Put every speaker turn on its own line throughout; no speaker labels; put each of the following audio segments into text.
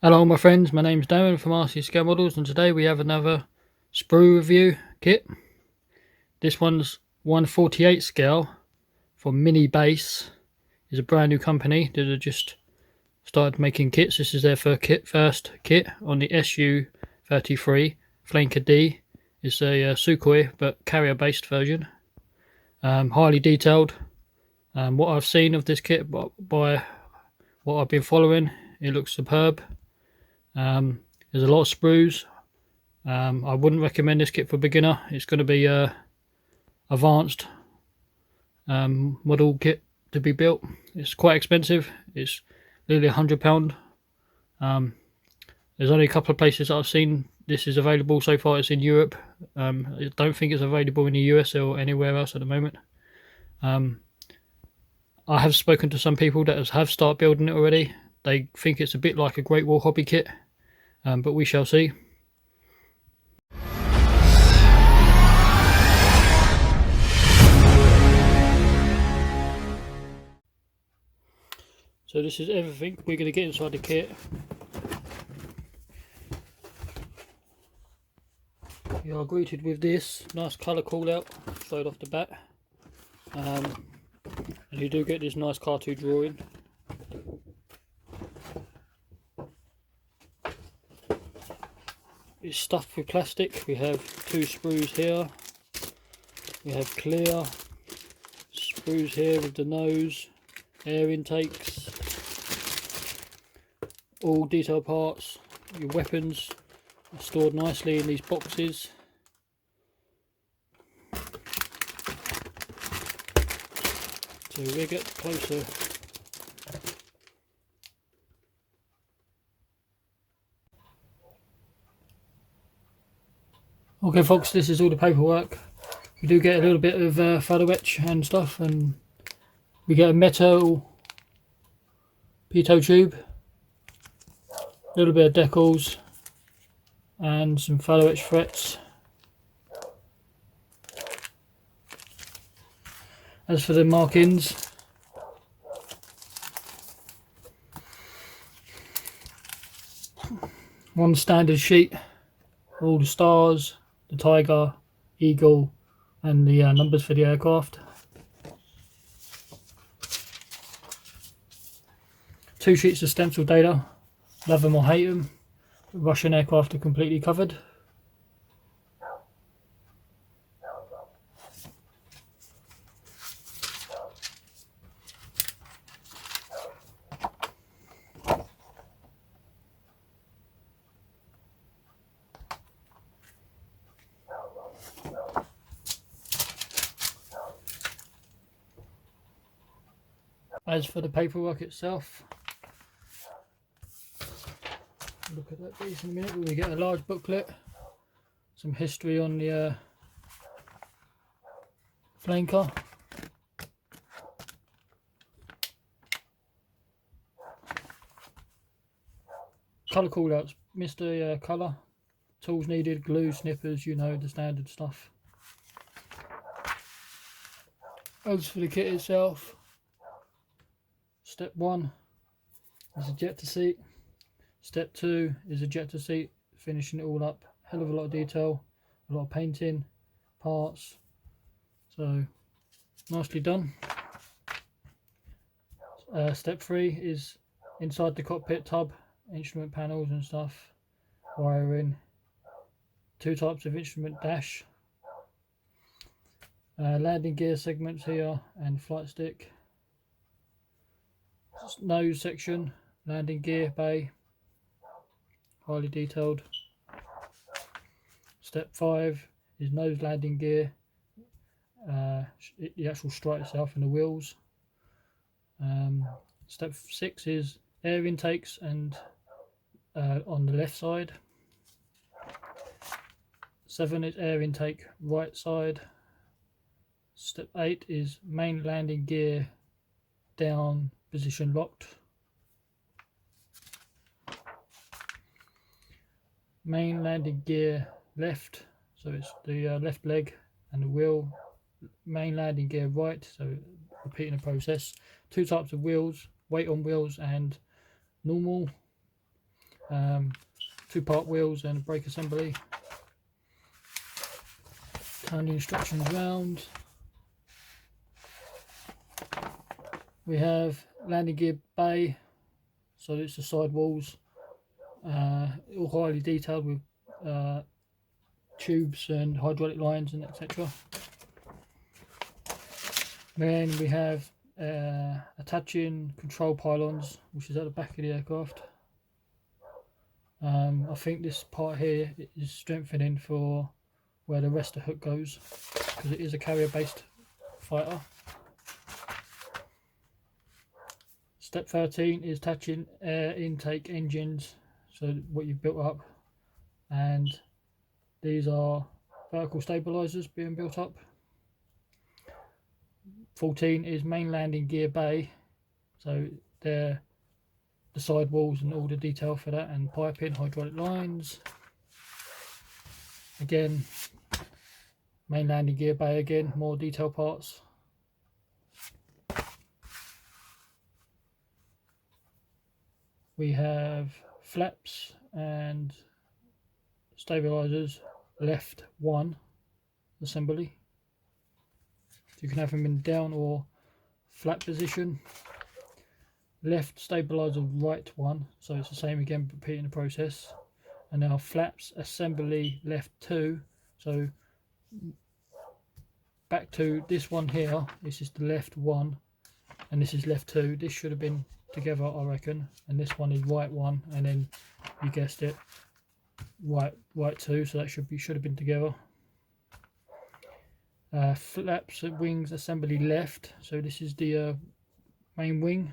Hello my friends, my name's Darren from RC Scale Models, and today we have another sprue review kit. This one's 1/48 scale from Minibase. It's a brand new company that have just started making kits. This is their first kit on the Su-33 Flanker D. It's a Sukhoi but carrier based version. Highly detailed. What I've seen of this kit by what I've been following, it looks superb. There's a lot of sprues. I wouldn't recommend this kit for beginner. It's going to be advanced model kit to be built. It's quite expensive. It's nearly £100. There's only a couple of places that I've seen this is available so far. It's in Europe. I don't think it's available in the US or anywhere else at the moment. I have spoken to some people that have started building it already. They think it's a bit like a Great Wall hobby kit, but we shall see. So this is everything we're going to get inside the kit. You are greeted with this nice colour call out straight off the bat, and you do get this nice cartoon drawing. It's stuffed with plastic. We have two sprues here. We have clear sprues here with the nose, air intakes, all detail parts. Your weapons are stored nicely in these boxes. So we'll get closer. Okay folks, this is all the paperwork. We do get a little bit of photo etch and stuff, and we get a metal pitot tube, a little bit of decals and some photo etch frets. As for the markings, one standard sheet, all the stars, the tiger, eagle and the numbers for the aircraft. Two sheets of stencil data, love them or hate them. The Russian aircraft are completely covered. As for the paperwork itself, look at that piece in a minute. We get a large booklet, some history on the flanker, colour callouts, Mr. Colour, tools needed, glue, snippers, you know, the standard stuff. As for the kit itself, step 1 is ejector seat. Step 2 is ejector seat, finishing it all up. Hell of a lot of detail, a lot of painting, parts. So nicely done. Step 3 is inside the cockpit tub, instrument panels and stuff, wiring, two types of instrument dash, landing gear segments here and flight stick. Nose section, landing gear bay, highly detailed. Step 5 is nose landing gear, the actual strut itself and the wheels. Step 6 is air intakes and on the left side. 7 is air intake right side. Step 8 is main landing gear down, position locked. Main landing gear left, so it's the left leg and the wheel. Main landing gear right, so repeating the process. Two types of wheels, weight on wheels and normal. 2-part wheels and a brake assembly. Turn the instructions round. We have landing gear bay, so it's the side walls, all highly detailed with tubes and hydraulic lines and etc. Then we have attaching control pylons, which is at the back of the aircraft. I think this part here is strengthening for where the rest of the hook goes, because it is a carrier based fighter. Step 13 is attaching air intake engines, so what you've built up, and these are vertical stabilizers being built up. 14 is main landing gear bay, so they're the side walls and all the detail for that, and piping, hydraulic lines. Again, main landing gear bay again, more detail parts. We have flaps and stabilizers, left 1 assembly. So you can have them in down or flat position. Left stabilizer, right 1, so it's the same again, repeating the process. And now flaps assembly, left 2, so back to this one here, this is the left 1 and this is left 2. This should have been together, I reckon, and this one is right 1, and then you guessed it, right 2, so that should have been together. Flaps and wings assembly left, so this is the main wing.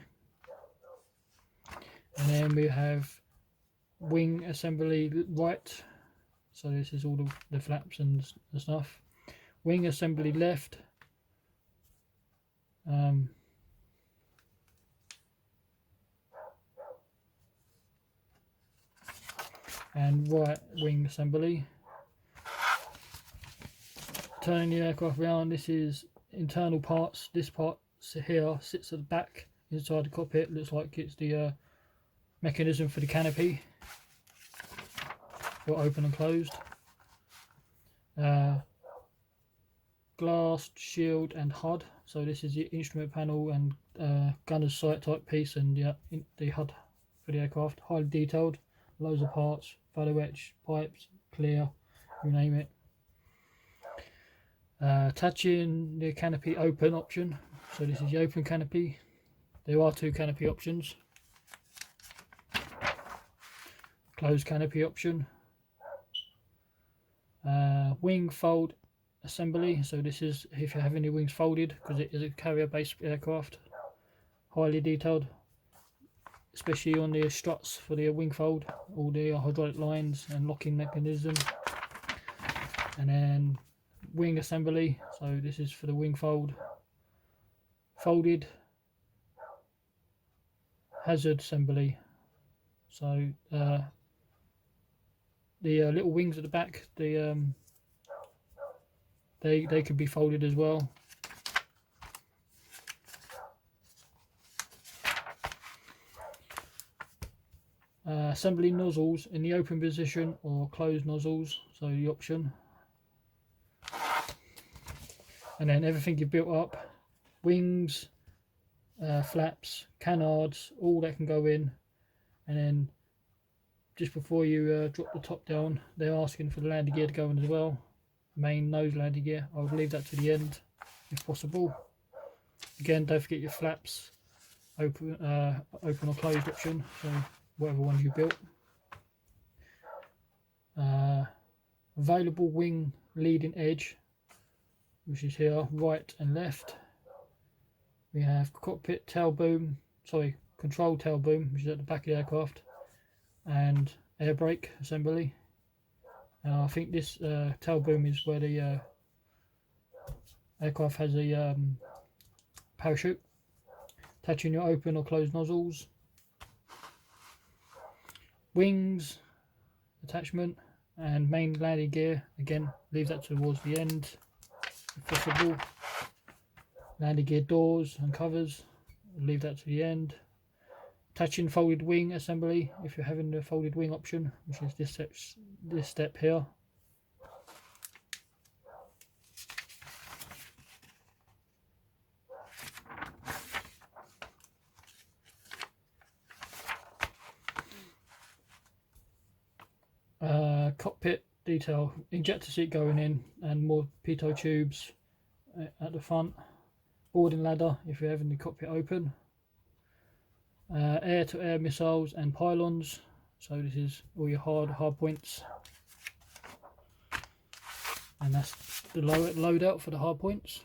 And then we have wing assembly right, so this is all the flaps and the stuff. Wing assembly left, and right wing assembly. Turning the aircraft around, this is internal parts. This part here sits at the back inside the cockpit, looks like it's the mechanism for the canopy, for open and closed. Glass, shield and HUD, so this is the instrument panel and gunner's sight type piece, and the HUD for the aircraft. Highly detailed, loads of parts, photo etch, pipes, clear, you name it. Attaching the canopy open option, so this is the open canopy. There are 2 canopy options. Closed canopy option. Wing fold assembly, so this is if you have any wings folded, because it is a carrier based aircraft. Highly detailed, especially on the struts for the wing fold, all the hydraulic lines and locking mechanism. And then wing assembly, so this is for the wing fold, folded hazard assembly, so the little wings at the back, they could be folded as well. Assembly nozzles in the open position or closed nozzles, so the option. And then everything you've built up, wings, flaps, canards, all that can go in. And then just before you drop the top down, they're asking for the landing gear to go in as well. Main nose landing gear, I would leave that to the end if possible. Again, don't forget your flaps, open or closed option, so whatever one you built. Available wing leading edge, which is here, right and left. We have cockpit tail boom, control tail boom, which is at the back of the aircraft, and air brake assembly. I think this tail boom is where the aircraft has a parachute. Attaching your open or closed nozzles. Wings attachment and main landing gear, again leave that towards the end if possible. Landing gear doors and covers, leave that to the end. Attaching folded wing assembly if you're having the folded wing option, which is this step here. Cockpit detail, injector seat going in and more pitot tubes at the front. Boarding ladder if you're having the cockpit open. Air-to-air missiles and pylons. So this is all your hard points. And that's the loadout for the hard points.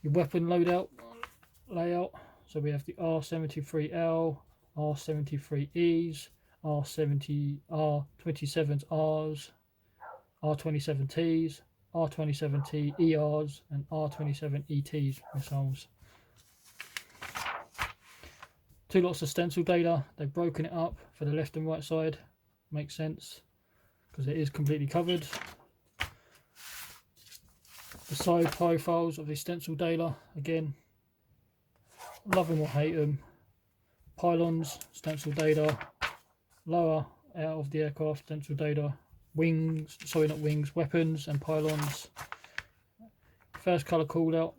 Your weapon loadout layout. So we have the R-73L, R-73Es, R-27Rs, R-27Ts, R-27T ERs and R-27ETs missiles. Two lots of stencil data. They've broken it up for the left and right side. Makes sense because it is completely covered. The side profiles of the stencil data, again, love them or hate them. Pylons, stencil data. Lower out of the aircraft, stencil data. Wings, sorry not wings, weapons and pylons. First colour call out,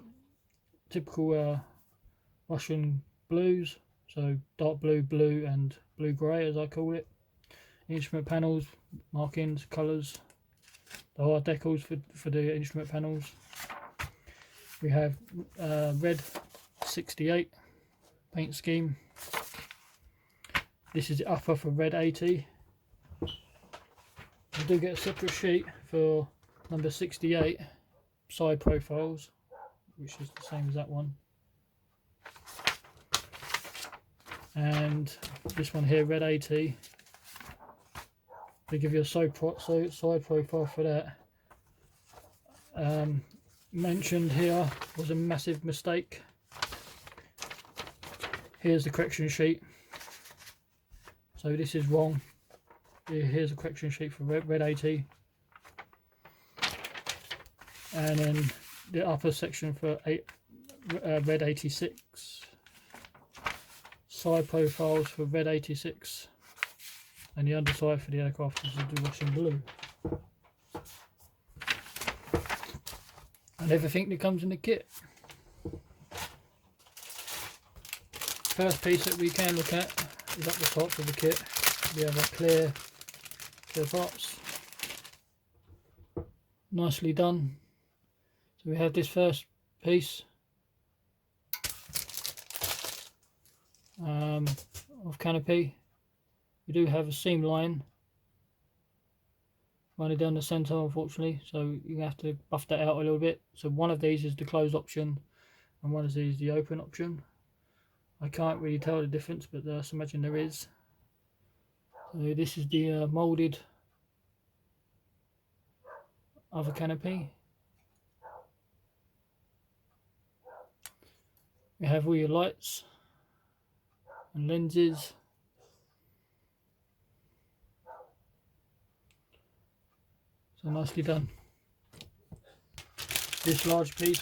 typical Russian blues, so dark blue, blue and blue grey as I call it. Instrument panels, markings, colours. There are decals for the instrument panels. We have red 68 paint scheme. This is the upper for red 80. I do get a separate sheet for number 68 side profiles, which is the same as that one. And this one here, red 80. They give you a side profile for that. Mentioned here was a massive mistake. Here's the correction sheet. So this is wrong. Here's a correction sheet for red 80. And then the upper section for red 86. Side profiles for red 86. And the underside for the aircraft is the Russian blue. And everything that comes in the kit. First piece that we can look at is up the top of the kit. We have our clear parts. Nicely done. So we have this first piece of canopy. We do have a seam line running down the centre, unfortunately, so you have to buff that out a little bit. So one of these is the closed option and one of these is the open option. I can't really tell the difference, but I imagine there is. So this is the moulded other canopy. We have all your lights and lenses. So nicely done. This large piece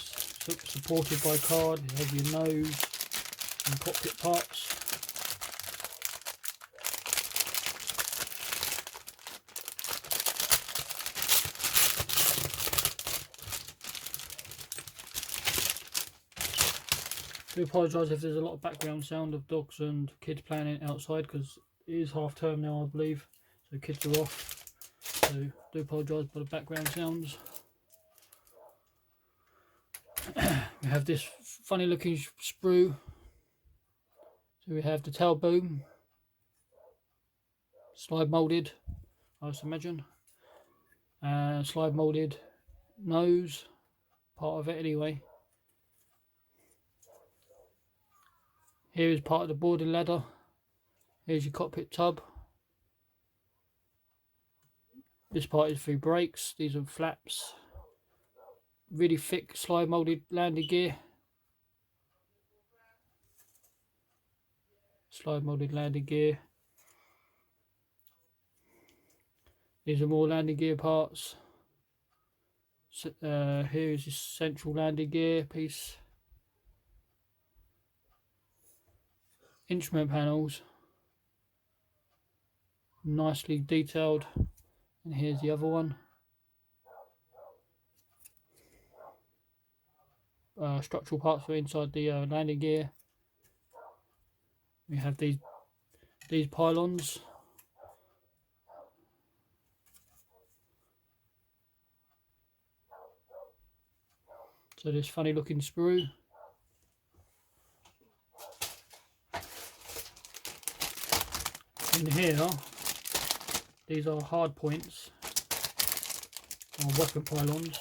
supported by card. You have your nose and cockpit parts. I do apologise if there's a lot of background sound of dogs and kids playing outside because it is half term now, I believe, so kids are off. So do apologise for the background sounds. We have this funny looking sprue. So we have the tail boom, slide moulded, I must imagine, and slide moulded nose, part of it anyway. Here is part of the boarding ladder. Here's your cockpit tub. This part is for brakes. These are flaps. Really thick slide moulded landing gear. Slide moulded landing gear. These are more landing gear parts. Here is your central landing gear piece. instrument panels, nicely detailed, and here's the other one. Structural parts for inside the landing gear. We have these pylons. So this funny looking sprue. In here, these are hard points, or weapon pylons,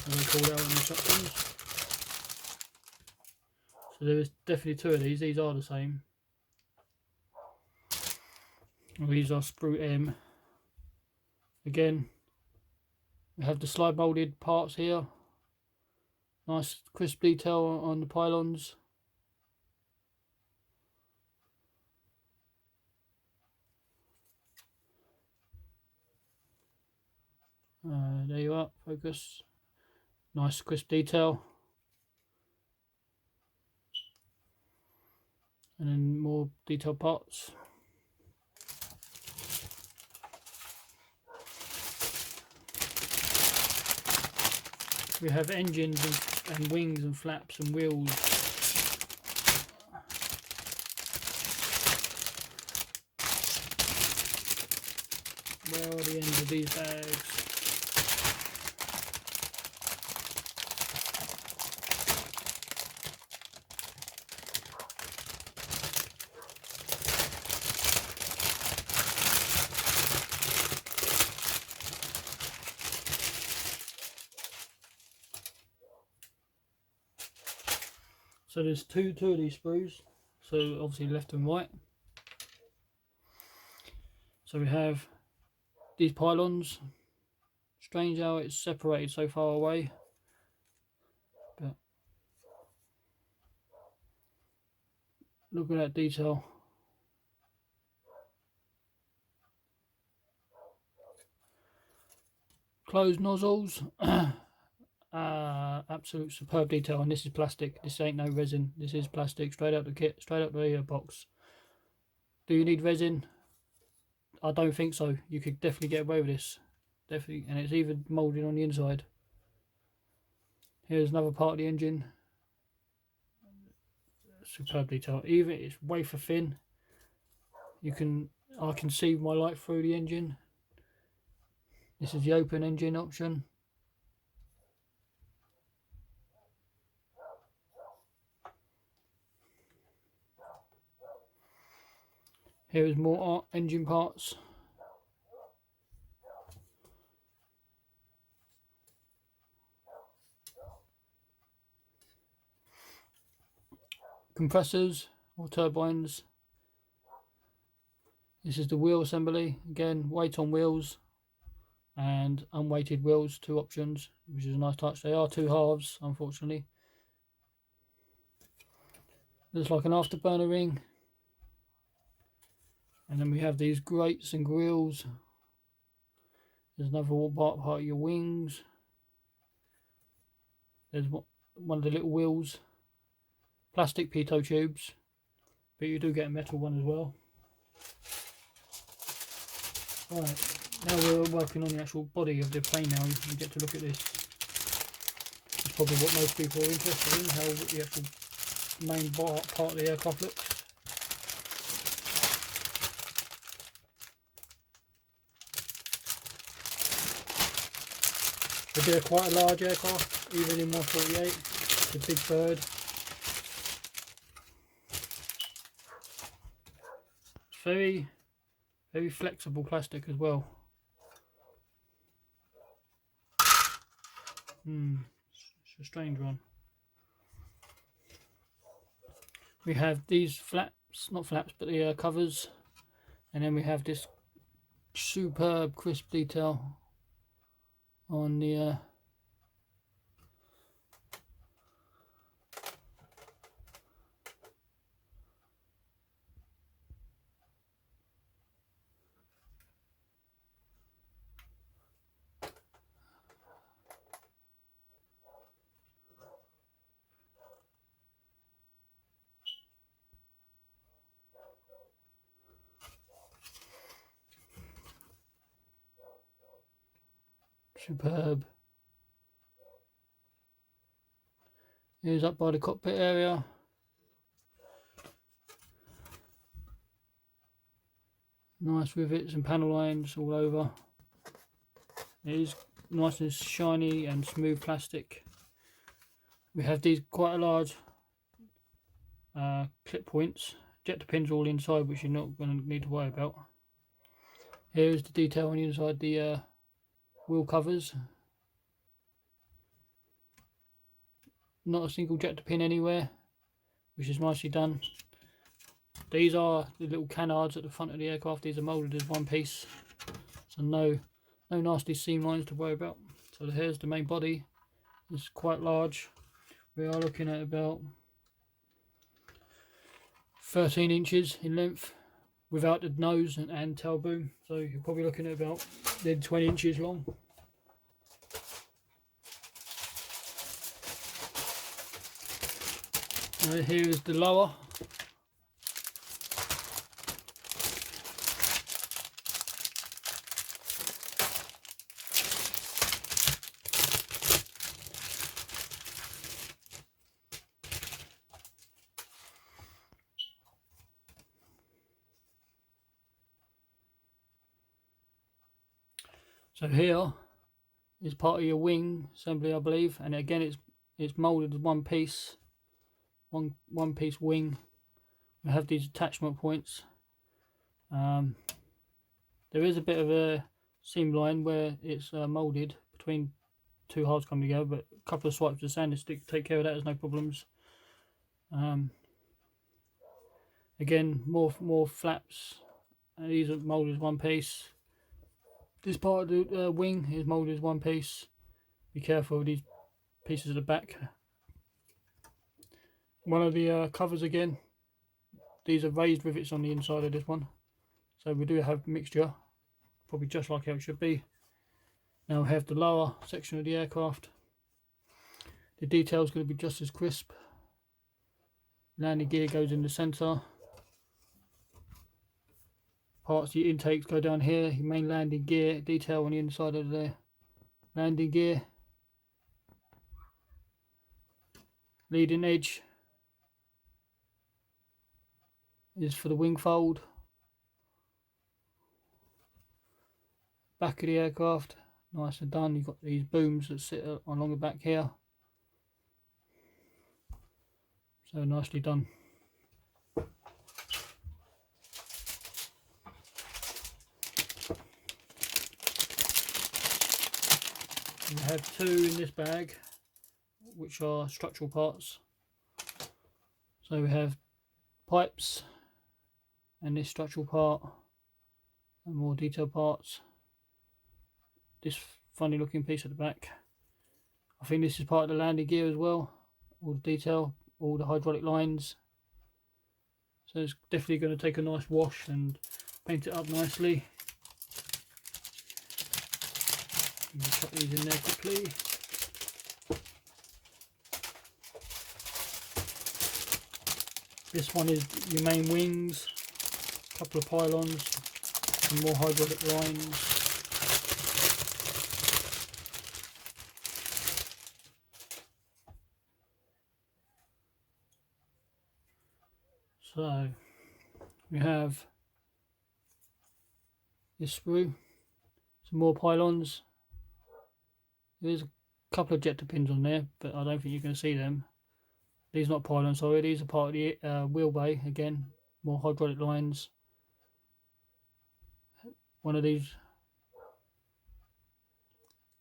as they call out in the instructions. So there is definitely two of these. These are the same. And these are sprue M. Again, we have the slide moulded parts here. Nice crisp detail on the pylons. There you are, focus. Nice crisp detail. And then more detailed parts. We have engines and wings and flaps and wheels. Where are the ends of these bags? So there's two of these sprues, so obviously left and right. So we have these pylons. Strange how it's separated so far away, but look at that detail. Closed nozzles. Absolute superb detail, and this is plastic. This ain't no resin. This is plastic, straight out the kit, straight out the box. Do you need resin? I don't think so. You could definitely get away with this, definitely, and it's even moulded on the inside. Here's another part of the engine. Superb detail. Even it's wafer thin. I can see my light through the engine. This is the open engine option. Here is more engine parts. Compressors or turbines. This is the wheel assembly. Again, weight on wheels and unweighted wheels, two options, which is a nice touch. They are two halves, unfortunately. There's like an afterburner ring. And then we have these grates and grills. There's another part of your wings. There's one of the little wheels. Plastic pitot tubes, but you do get a metal one as well. Right, now we're working on the actual body of the plane now. You get to look at this. It's probably what most people are interested in, how the actual main part of the aircraft looks. It'll be quite a large aircraft, even in 148. It's a big bird. It's very flexible plastic as well. It's a strange one. We have these flaps, not flaps, but the covers, and then we have this superb crisp detail on the Superb. Here's up by the cockpit area. Nice rivets and panel lines all over. It is nice and shiny and smooth plastic. We have these quite large clip points, ejector pins all inside, which you're not going to need to worry about. Here is the detail on the inside the wheel covers. Not a single ejector pin anywhere, which is nicely done. These are the little canards at the front of the aircraft. These are moulded as one piece, so no nasty seam lines to worry about. So here's the main body. It's quite large. We are looking at about 13 inches in length without the nose and tail boom, so you're probably looking at about 20 inches long. Here is the lower. So here is part of your wing assembly, I believe, and again it's moulded as one piece, one piece wing. We have these attachment points. There is a bit of a seam line where it's moulded between two halves coming together, but a couple of swipes of sanding stick take care of that. There's no problems. Again, more flaps. These are moulded as one piece. This part of the wing is moulded as one piece. Be careful with these pieces at the back. One of the covers again. These are raised rivets on the inside of this one. So we do have mixture, probably just like how it should be. Now we have the lower section of the aircraft. The detail is going to be just as crisp. Landing gear goes in the centre. Parts of your intakes go down here. Your main landing gear detail on the inside of the landing gear. Leading edge is for the wing fold. Back of the aircraft, nice and done. You've got these booms that sit along the back here. So nicely done. We have two in this bag, which are structural parts. So we have pipes and this structural part and more detailed parts. This funny looking piece at the back. I think this is part of the landing gear as well. All the detail, all the hydraulic lines. So it's definitely going to take a nice wash and paint it up nicely. I'm going to chuck these in there quickly. This one is your main wings, a couple of pylons, some more hydraulic lines. So we have this sprue, some more pylons. There's a couple of ejector pins on there, but I don't think you can see them. These are not pylons, sorry, these are part of the wheel bay. Again, more hydraulic lines. One of these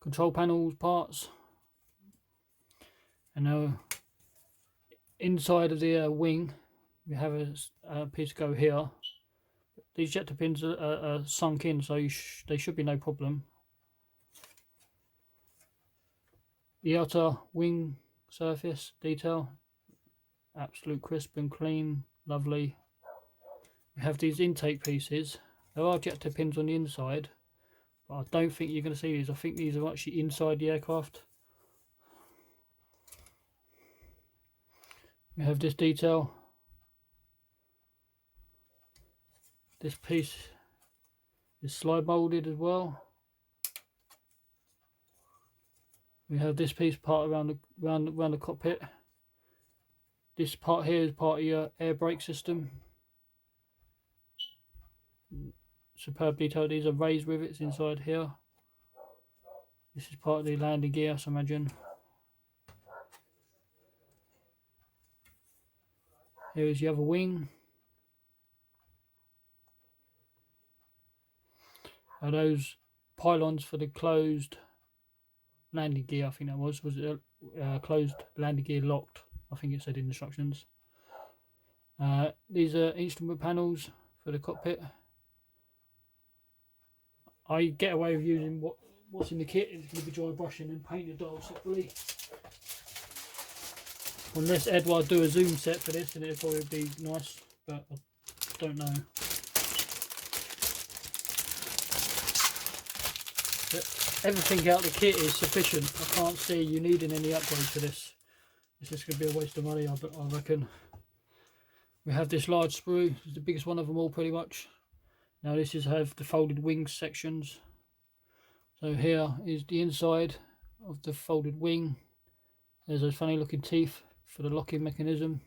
control panels parts. And now inside of the wing, we have a piece go here. These ejector pins are sunk in, so they should be no problem. The outer wing surface detail, absolute crisp and clean, lovely. We have these intake pieces. There are ejector pins on the inside, but I don't think you're going to see these. I think these are actually inside the aircraft. We have this detail. This piece is slide moulded as well. We have this piece part around the cockpit. This part here is part of your air brake system. Superb detail. These are raised rivets inside here. This is part of the landing gear, I imagine. Here is the other wing. Are those pylons for the closed landing gear? I think that was it closed landing gear locked? I think it said in instructions. These are instrument panels for the cockpit. I get away with using what's in the kit. It's going to be dry brushing and paint the dial separately. Unless Edward do a zoom set for this, then it'll probably be nice, but I don't know. But everything out of the kit is sufficient. I can't see you needing any upgrades for this. It's just going to be a waste of money, I reckon. We have this large sprue. It's the biggest one of them all, pretty much. Now this is have the folded wings sections. So here is the inside of the folded wing. There's those funny looking teeth for the locking mechanism.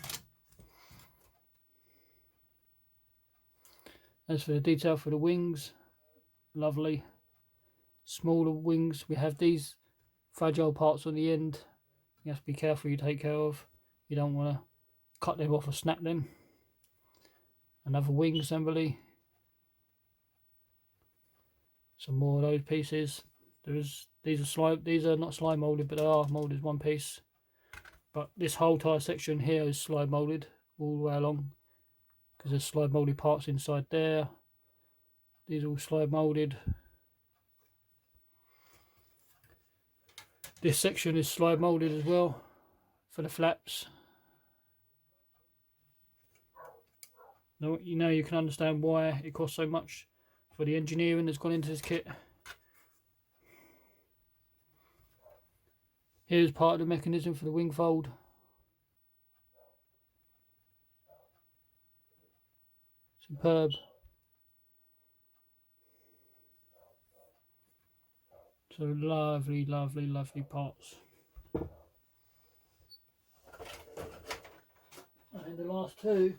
As for the detail for the wings, lovely. Smaller wings, we have these fragile parts on the end. You have to be careful you take care of. You don't want to cut them off or snap them. Another wing assembly. Some more of those pieces. These are not slide molded, but they are molded one piece. But this whole entire section here is slide molded all the way along, because there's slide molded parts inside there. These are all slide molded. This section is slide molded as well for the flaps. Now you can understand why it costs so much for the engineering that's gone into this kit. Here's part of the mechanism for the wing fold. Superb. So lovely, lovely, lovely parts. And the last two,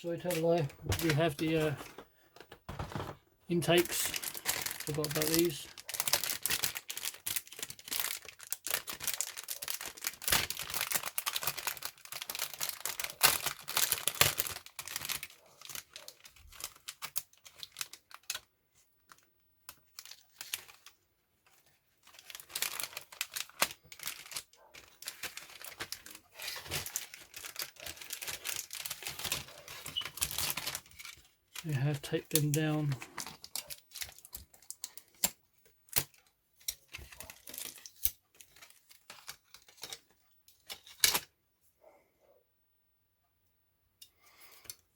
sorry, tell the lie, we have the intakes. Forgot about these. We have taped them down.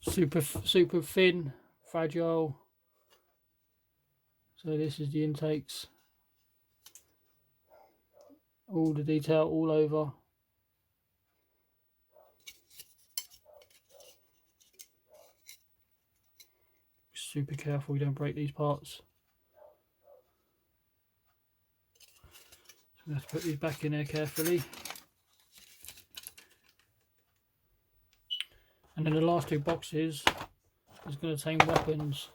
Super thin, fragile. So this is the intakes. All the detail all over. Super careful you don't break these parts. So we have to put these back in there carefully. And then the last two boxes is going to contain weapons.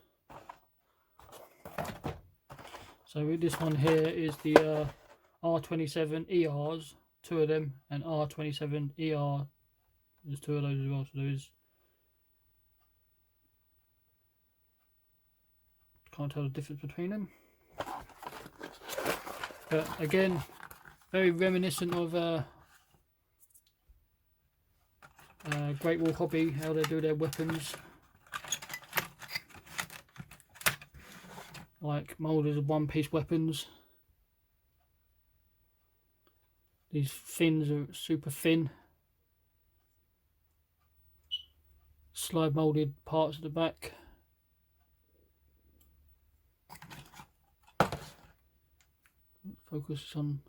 So this one here is the R27 ERs, two of them, and R27 ER. There's two of those as well. So there is. Can't tell the difference between them. But again, very reminiscent of Great Wall Hobby, how they do their weapons. Like moulded of one-piece weapons. These fins are super thin. Slide moulded parts at the back. Focus on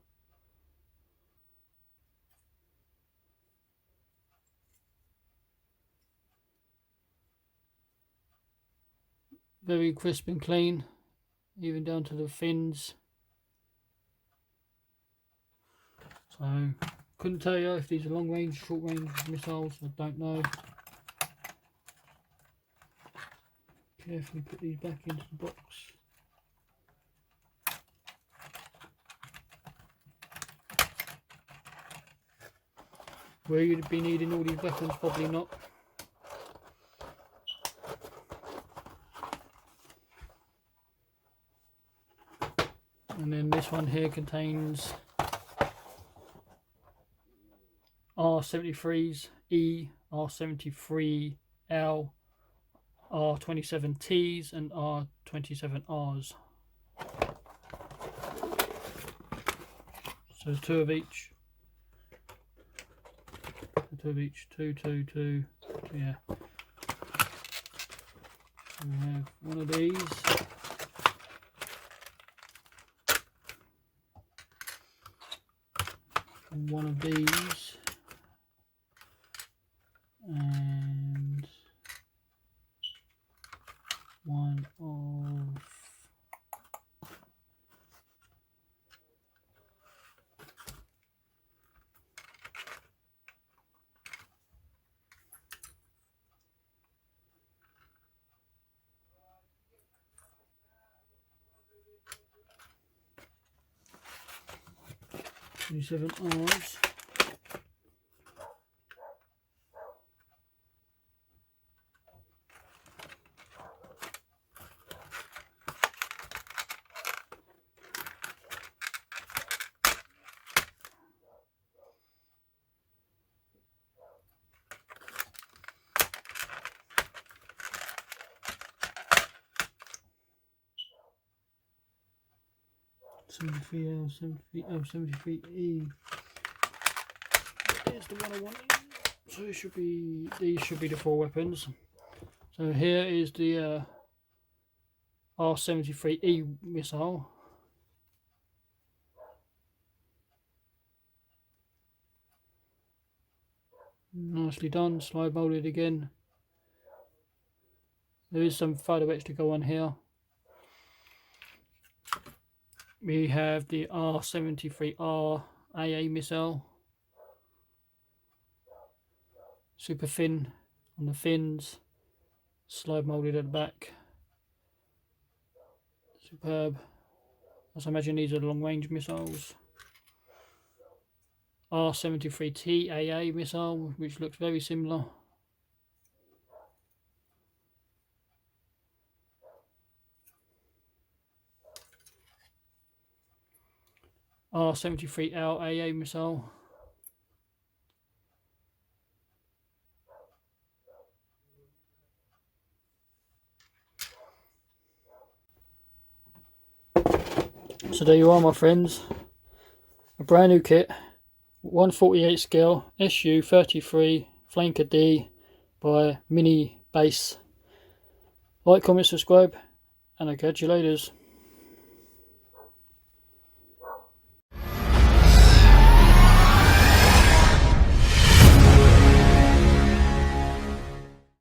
very crisp and clean, even down to the fins. So couldn't tell you if these are long range, short range missiles, I don't know. Carefully put these back into the box. Will you be needing all these weapons? Probably not. And then this one here contains R-73s, E, R-73L, R-27Ts and R-27Rs. So two of each. Two of each. Two. Yeah. We have one of these. One of these. And one of Rs. L-73E. Here's the one I wanted. So it should be, these should be the 4 weapons. So here is the R-73E missile. Nicely done, slide molded again. There is some photo etch to go on here. We have the R-73R AA missile. Super thin on the fins, slide molded at the back. Superb. As I imagine these are long range missiles. R-73T AA missile, which looks very similar. R-73L AA missile. So there you are, my friends. A brand new kit, 148 scale, Su-33 Flanker D by Minibase. Like, comment, subscribe, and I'll catch you later.